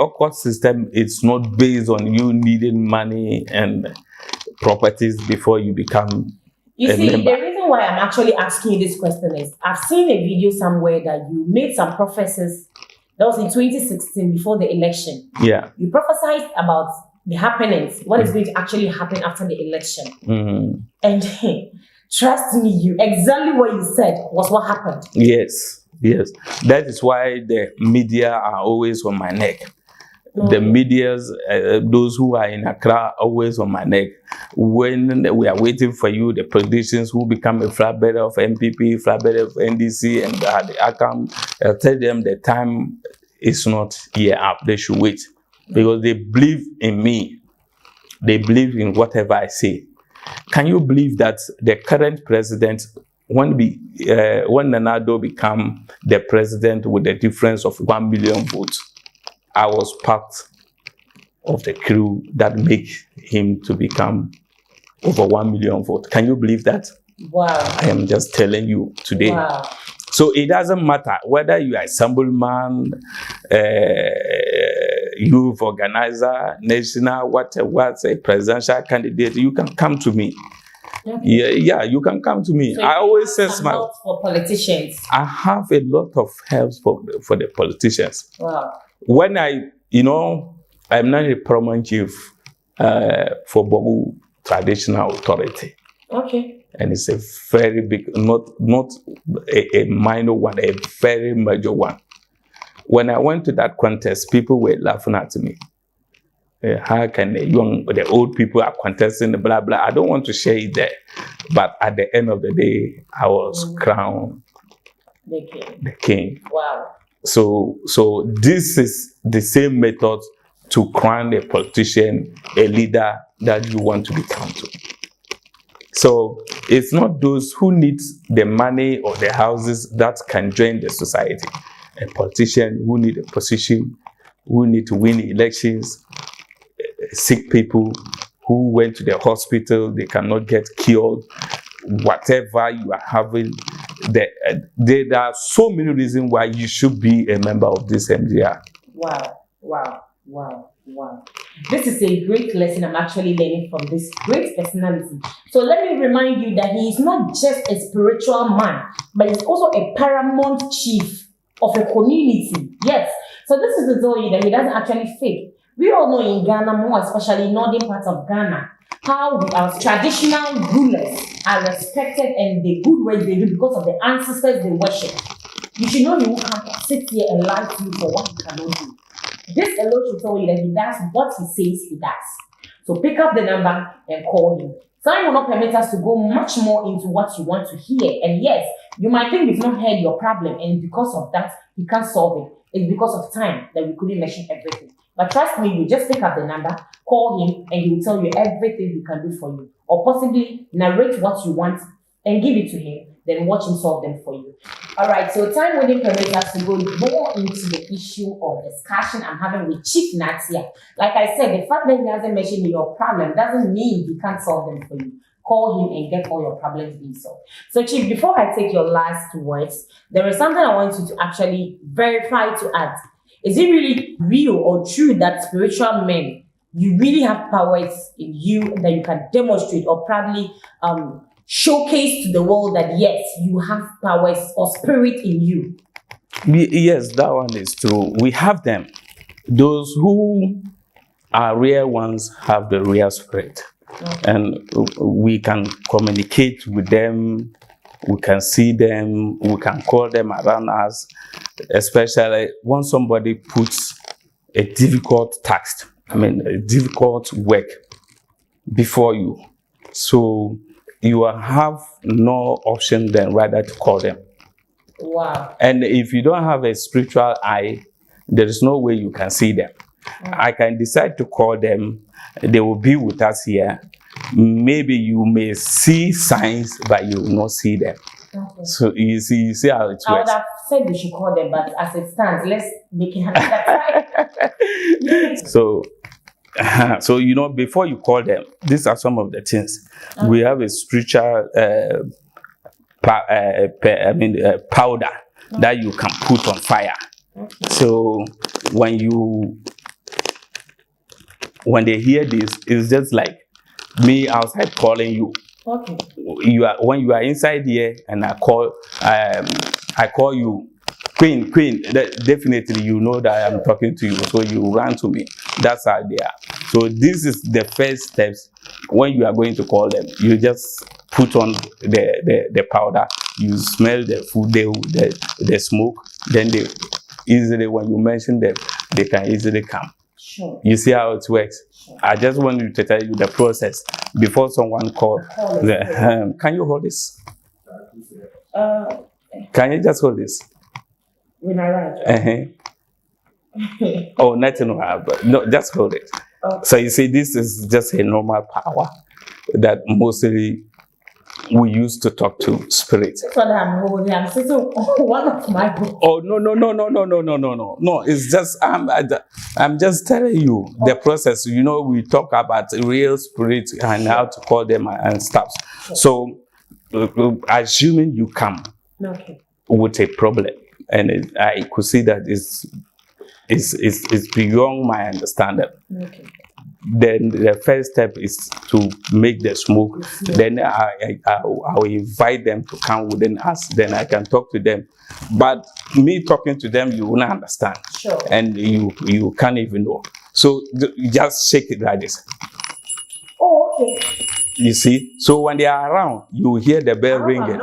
occult system is not based on you needing money and properties before you become You a see, member. the reason why I'm actually asking you this question is I've seen a video somewhere that you made some prophecies. That was in 2016 before the election. Yeah. You prophesied about the happenings, what is going to actually happen after the election. And trust me, exactly what you said was what happened. Yes. That is why the media are always on my neck. The medias, those who are in Accra, are always on my neck. When we are waiting for you, the politicians who become a flatbearer of MPP, flatbearer of NDC, and I'll tell them the time is not here up. They should wait because they believe in me. They believe in whatever I say. Can you believe that the current president, when Nanado became the president with a difference of 1 million votes, I was part of the crew that make him to become over 1 million votes. Can you believe that? Wow. I am just telling you today. Wow. So it doesn't matter whether you are a assemblyman, youth organizer, national, what's a presidential candidate, you can come to me. Okay. Yeah, you can come to me. So I always say help for politicians. I have a lot of help for the politicians. Wow. When I'm not a paramount chief for Bogu Traditional Authority. Okay. And it's a very big, not a minor one, a very major one. When I went to that contest, people were laughing at me. How can the old people are contesting, blah, blah. I don't want to share it there. But at the end of the day, I was crowned the king. Wow. So this is the same method to crown a politician, a leader that you want to become to. So it's not those who need the money or the houses that can join the society. A politician who need a position, who need to win elections, sick people who went to the hospital, they cannot get cured, whatever you are having. There are so many reasons why you should be a member of this MDR. Wow. This is a great lesson I'm actually learning from this great personality. So let me remind you that he is not just a spiritual man, but he's also a paramount chief of a community. Yes. So this is to tell you that he doesn't actually fake. We all know in Ghana, more especially northern parts of Ghana, how our traditional rulers are respected and the good ways they do because of the ancestors they worship. You should know he will come sit here and lie to you for what he cannot do. This alone should tell you that he does what he says he does. So pick up the number and call him. Time will not permit us to go much more into what you want to hear. And yes, you might think we've not heard your problem, and because of that, we can't solve it. It's because of time that we couldn't mention everything. But trust me, you just pick up the number, call him, and he will tell you everything he can do for you. Or possibly narrate what you want and give it to him, then watch him solve them for you. Alright, so time wouldn't permit us to go more into the issue or discussion I'm having with Chief Natia. Like I said, the fact that he hasn't mentioned your problem doesn't mean he can't solve them for you. Call him and get all your problems being solved. So Chief, before I take your last words, there is something I want you to actually verify to add. Is it really real or true that spiritual men, you really have powers in you that you can demonstrate or probably showcase to the world that yes, you have powers or spirit in you? Yes, that one is true. We have them. Those who are real ones have the real spirit. Okay. And we can communicate with them, we can see them, we can call them around us, especially when somebody puts a difficult task, a difficult work before you. So you have no option then rather to call them. Wow. And if you don't have a spiritual eye, there is no way you can see them. I can decide to call them. They will be with us here. Maybe you may see signs, but you will not see them. Okay. So you see how it works. I would have said we should call them, but as it stands, let's make it happen. So before you call them, these are some of the things. Okay. We have a spiritual powder that you can put on fire. Okay. So when you when they hear this, it's just like me outside calling you. Okay. When you are inside here and I call you Queen, definitely you know that I'm talking to you, so you run to me. That's how they are. So this is the first steps. When you are going to call them, you just put on the powder, you smell the food, the smoke, then they easily, when you mention them, they can easily come. Sure. You see how it works? Sure. I just wanted to tell you the process before someone calls. Can you hold this? Can you just hold this? When I write. Oh, nothing. No, just hold it. Okay. So you see, this is just a normal power that mostly we use to talk to spirits. That's what I'm holding. I'm sitting on one of my books. Oh no! It's just I'm just telling you the process. You know, we talk about real spirits and how to call them and stuff. So, assuming you come with a problem, and I could see that it's beyond my understanding. Okay. Then the first step is to make the smoke. Then I will invite them to come within us. Then I can talk to them. But me talking to them, you won't understand. Sure. And you can't even know. So you just shake it like this. Oh, okay. You see? So when they are around, you hear the bell ringing.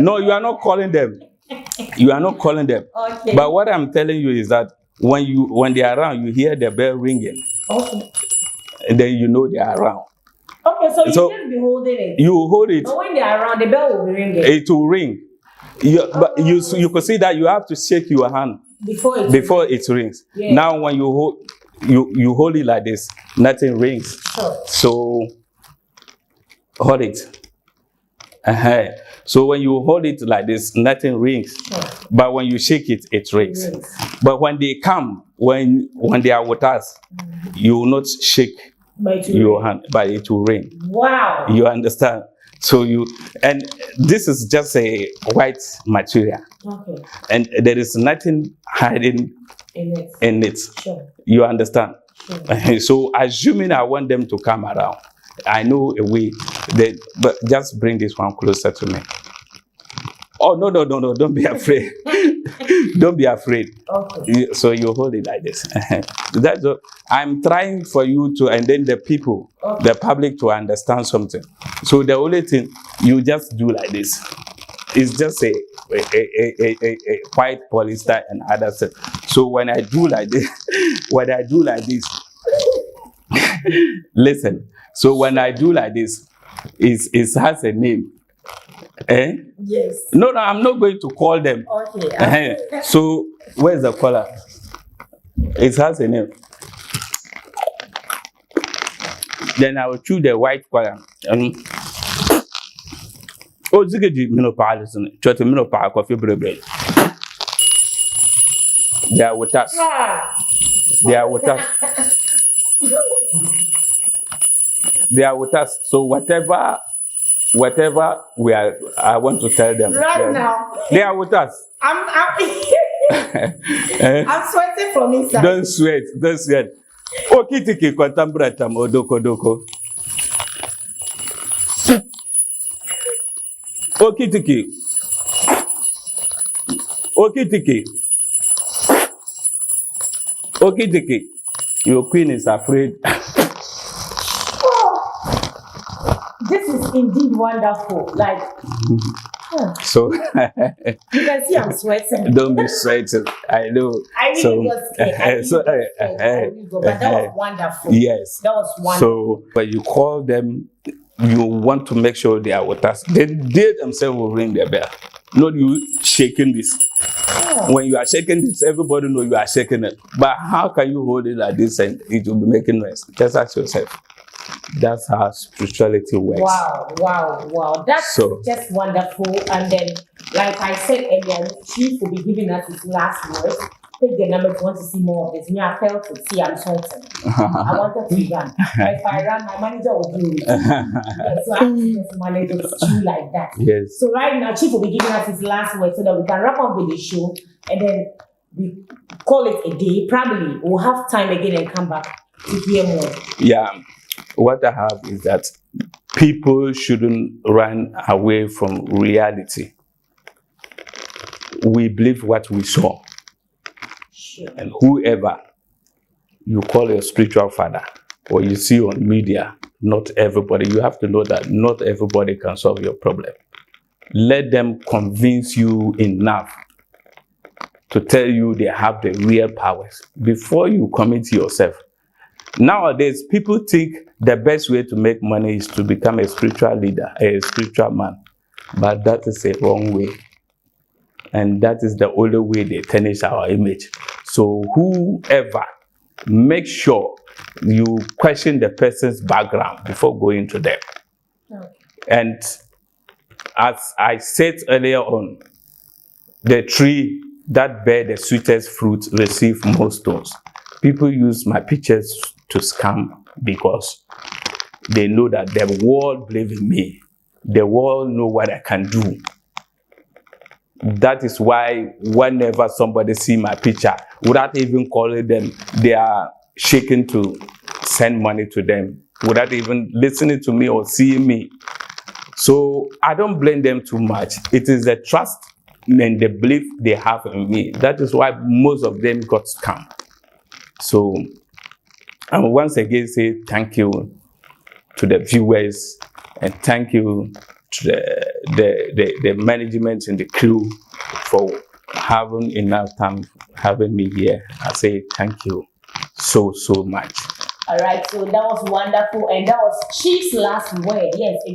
No, you are not calling them. You are not calling them. Okay. But what I'm telling you is that when they are around, you hear the bell ringing. Okay. And then you know they are around. Okay, so you just be holding it. You hold it. But when they are around, the bell will be ringing. It will ring. But you could see that you have to shake your hand before it rings. Yeah. Now when you hold it like this, nothing rings. Sure. So hold it. So when you hold it like this, nothing rings. Sure. But when you shake it, it rings. But when they come, when they are with us, you will not shake your hand, but it will ring. Wow. You understand? So and this is just a white material. Okay. And there is nothing hiding in it. Sure. You understand? Sure. So assuming I want them to come around, I know a way. But just bring this one closer to me. Oh, no, don't be afraid. Don't be afraid. Okay. So you hold it like this. That's what I'm trying for you to, and then the people, the public to understand something. So the only thing you just do like this. It's just a white polyester and other stuff. So when I do like this, listen. So when I do like this, it has a name. Yes. No, I'm not going to call them. Okay. So where's the color? It has a name. Then I will choose the white color. Oh, ziggy menopause, try to menopause coffee bread. They are with us. They are with us. They are with us. So whatever we are, I want to tell them. Right now. They are with us. I'm sweating from inside. Don't sweat. Oh, kitiki kwa tambra tam odoko. Oh, kitiki. Your queen is afraid. This is indeed wonderful. Like, so you can see I'm sweating. Don't be sweating. I know. I really got scared. But that was wonderful. Yes. That was wonderful. So, but you call them, you want to make sure they are with us. Then they themselves will ring their bell. Not you shaking this. Yeah. When you are shaking this, everybody knows you are shaking it. But how can you hold it like this and it will be making noise? Just ask yourself. That's how spirituality works. Wow. That's just wonderful. And then, like I said earlier, Chief will be giving us his last words. Take the number if you want to see more of this. Me, I felt to see I'm sorting. I wanted to run. If I ran, my manager will do it. So I have to just manage it too like that. Yes. So right now, Chief will be giving us his last words so that we can wrap up with the show and then we call it a day. Probably we'll have time again and come back to hear more. Yeah, what I have is that people shouldn't run away from reality. We believe what we saw. Sure. And whoever you call your spiritual father or you see on media, not everybody, you have to know that not everybody can solve your problem. Let them convince you enough to tell you they have the real powers before you commit yourself. Nowadays, people think the best way to make money is to become a spiritual leader, a spiritual man. But that is a wrong way. And that is the only way they tarnish our image. So whoever, make sure you question the person's background before going to them. Okay. And as I said earlier on, the tree that bear the sweetest fruit receive more stones. People use my pictures to scam because they know that the world believe in me. The world know what I can do. That is why whenever somebody see my picture, without even calling them, they are shaking to send money to them, without even listening to me or seeing me. So I don't blame them too much. It is the trust and the belief they have in me. That is why most of them got scammed. So I will once again say thank you to the viewers and thank you to the management and the crew for having enough time having me here. I say thank you so much. All right, so that was wonderful, and that was Chief's last word. Yes.